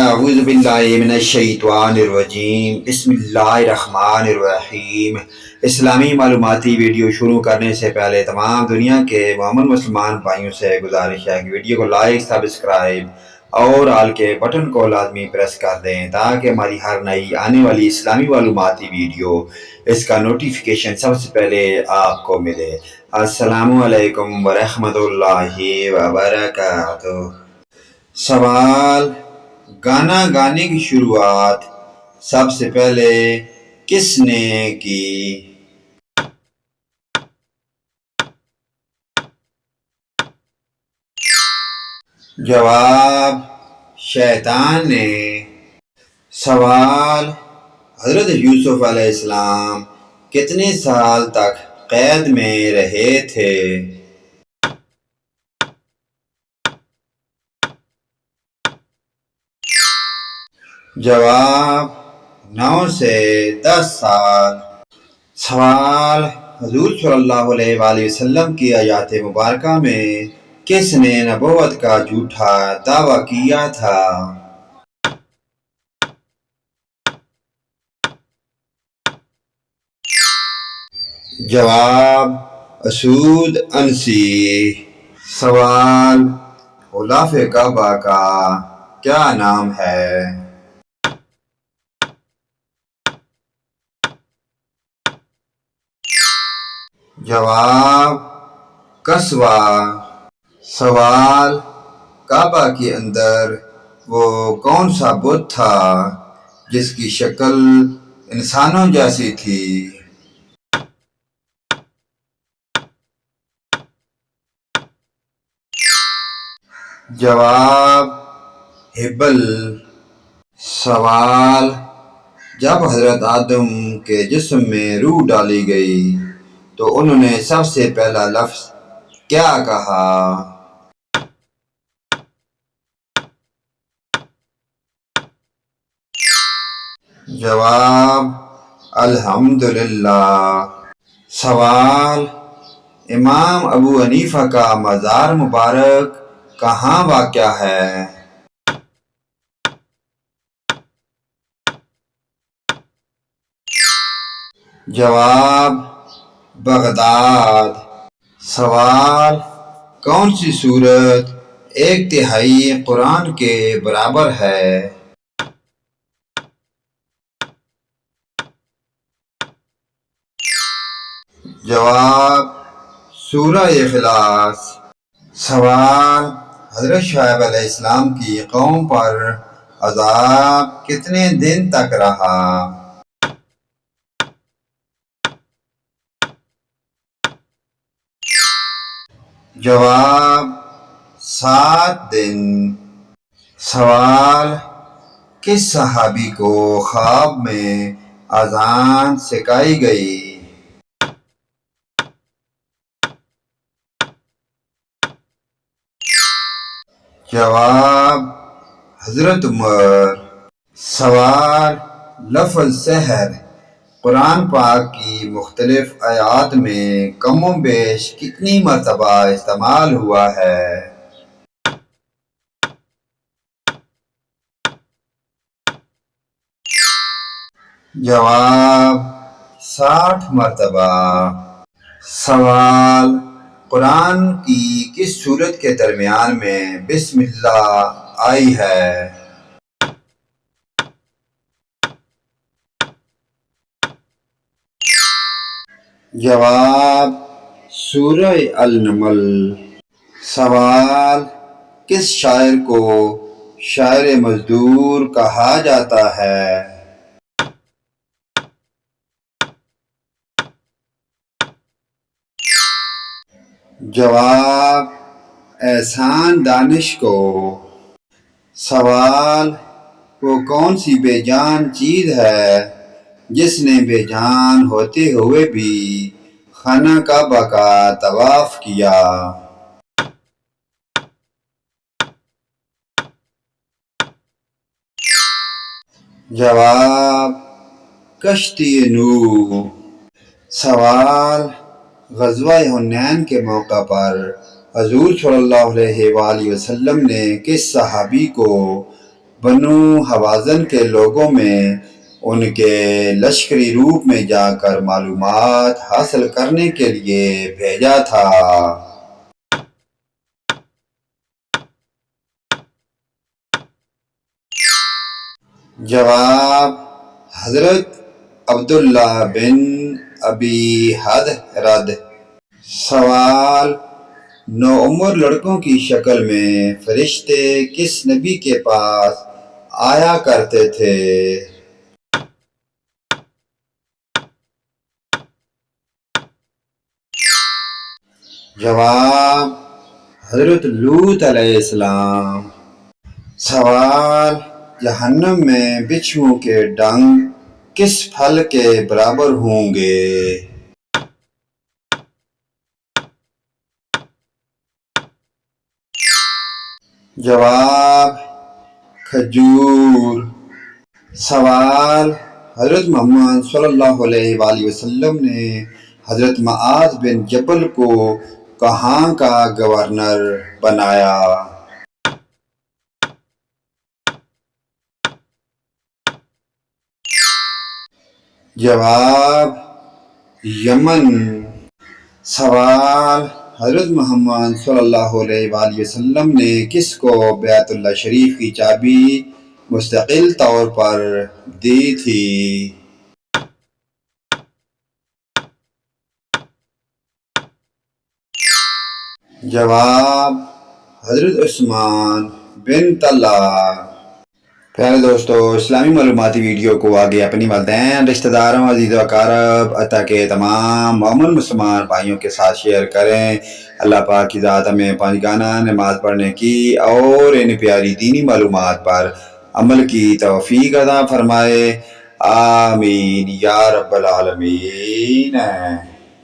اعوذ باللہ من الشیطان الرجیم بسم اللہ الرحمن الرحیم۔ اسلامی معلوماتی ویڈیو شروع کرنے سے پہلے تمام دنیا کے مومن مسلمان بھائیوں سے گزارش ہے کہ ویڈیو کو لائک، سبسکرائب اور آل کے بٹن کو لازمی پریس کر دیں تاکہ ہماری ہر نئی آنے والی اسلامی معلوماتی ویڈیو اس کا نوٹیفیکیشن سب سے پہلے آپ کو ملے۔ السلام علیکم ورحمۃ اللہ وبرکاتہ۔ سوال: گانا گانے کی شروعات سب سے پہلے کس نے کی؟ جواب: شیطان نے۔ سوال: حضرت یوسف علیہ السلام کتنے سال تک قید میں رہے تھے؟ جواب: 9 سے 10 سال۔ سوال: حضور صلی اللہ علیہ وآلہ وسلم کی حیات مبارکہ میں کس نے نبوت کا جھوٹا دعویٰ کیا تھا؟ جواب: اسود عنسی۔ سوال: غلاف کعبہ کا کیا نام ہے؟ جواب: قصوہ۔ سوال: کعبہ کے اندر وہ کون سا بت تھا جس کی شکل انسانوں جیسی تھی؟ جواب: ہبل۔ سوال: جب حضرت آدم کے جسم میں روح ڈالی گئی تو انہوں نے سب سے پہلا لفظ کیا کہا؟ جواب: الحمدللہ۔ سوال: امام ابو حنیفہ کا مزار مبارک کہاں واقع ہے؟ جواب: بغداد۔ سوال: کون سی سورت 1/3 قرآن کے برابر ہے؟ جواب: سورہ اخلاص۔ سوال: حضرت شعیب علیہ السلام کی قوم پر عذاب کتنے دن تک رہا؟ جواب: 7 دن۔ سوال: کس صحابی کو خواب میں اذان سکھائی گئی؟ جواب: حضرت عمر۔ سوال: لفظ سحر قرآن پاک کی مختلف آیات میں کم و بیش کتنی مرتبہ استعمال ہوا ہے؟ جواب: 60 مرتبہ۔ سوال: قرآن کی کس سورت کے درمیان میں بسم اللہ آئی ہے؟ جواب: سورہ النمل۔ سوال: کس شاعر کو شاعر مزدور کہا جاتا ہے؟ جواب: احسان دانش کو۔ سوال: وہ کون سی بے جان چیز ہے جس نے بے جان ہوتے ہوئے بھی خانہ کعبہ کا طواف کیا؟ جواب: کشتی نوح۔ سوال: غزوہ حنین کے موقع پر حضور صلی اللہ علیہ وآلہ وسلم نے کس صحابی کو بنو حوازن کے لوگوں میں ان کے لشکری روپ میں جا کر معلومات حاصل کرنے کے لیے بھیجا تھا۔ جواب: حضرت عبداللہ بن ابی حدرد۔ سوال: نوعمر لڑکوں کی شکل میں فرشتے کس نبی کے پاس آیا کرتے تھے؟ جواب: حضرت لوط علیہ السلام۔ سوال: جہنم میں بچھوؤں کے ڈنگ کس پھل کے برابر ہوں گے؟ جواب: کھجور۔ سوال: حضرت محمد صلی اللہ علیہ وآلہ وسلم نے حضرت معاذ بن جبل کو کہاں کا گورنر بنایا؟ جواب: یمن۔ سوال: حضرت محمد صلی اللہ علیہ وآلہ وسلم نے کس کو بیت اللہ شریف کی چابی مستقل طور پر دی تھی؟ جواب: حضرت عثمان بن طلحہ۔ پیارے دوستو، اسلامی معلوماتی ویڈیو کو آگے اپنی والدین، رشتہ داروں، عزیز و اقارب کے تمام مومن مسلمان بھائیوں کے ساتھ شیئر کریں۔ اللہ پاک کی ذات ہمیں پانچگانہ نماز پڑھنے کی اور ان پیاری دینی معلومات پر عمل کی توفیق عطا فرمائے۔ آمین یا رب العالمین۔